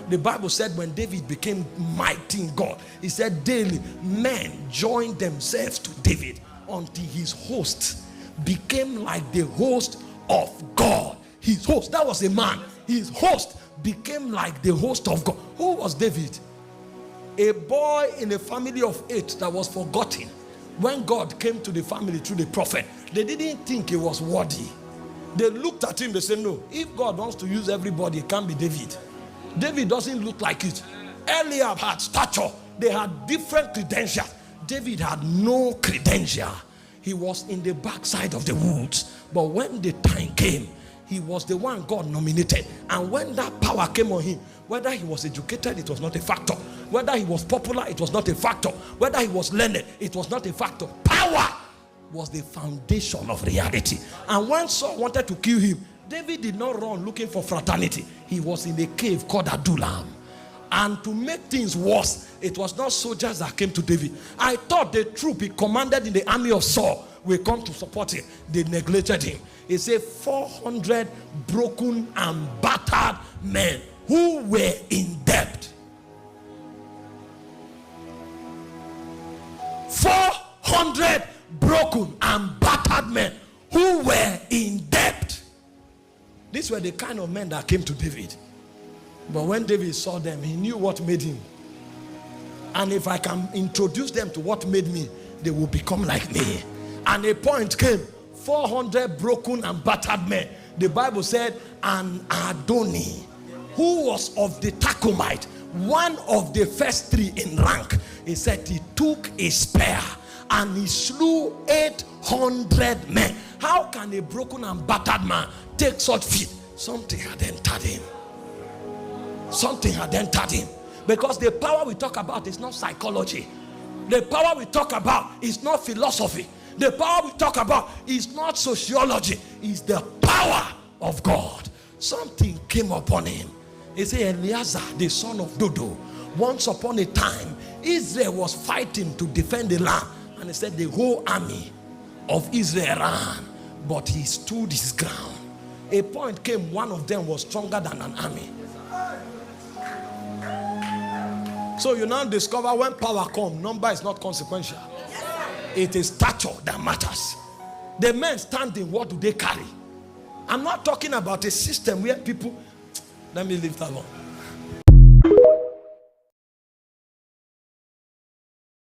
The Bible said when David became mighty in God, he said daily men joined themselves to David until his host became like the host of God. His host, that was a man. His host became like the host of God. Who was David? A boy in a family of 8 that was forgotten. When God came to the family through the prophet, they didn't think he was worthy. They looked at him, they said, no, if God wants to use everybody, it can't be David. David doesn't look like it. Eliab had stature. They had different credentials. David had no credential. He was in the backside of the woods. But when the time came, he was the one God nominated. And when that power came on him, whether he was educated, it was not a factor. Whether he was popular, it was not a factor. Whether he was learned, it was not a factor. Power was the foundation of reality. And when Saul wanted to kill him, David did not run looking for fraternity. He was in a cave called Adullam. And to make things worse, it was not soldiers that came to David. I thought the troop he commanded in the army of Saul will come to support him. They neglected him. He said 400 broken and battered men who were in debt. 400 broken and battered men who were in debt. These were the kind of men that came to David. But when David saw them, he knew what made him. And if I can introduce them to what made me, they will become like me. And a point came, 400 broken and battered men. The Bible said, and Adoni, who was of the Tachomite, one of the first 3 in rank, he said he took a spear and he slew 800 men. How can a broken and battered man take such feat? Something had entered him. Something had entered him. Because the power we talk about is not psychology. The power we talk about is not philosophy. The power we talk about is not sociology. It's the power of God. Something came upon him. He said, Eleazar, the son of Dodo, once upon a time, Israel was fighting to defend the land. And he said the whole army of Israel ran, but he stood his ground. A point came, one of them was stronger than an army. So you now discover when power comes, number is not consequential. It is stature that matters. The men standing, what do they carry? I'm not talking about a system where people, let me leave that alone.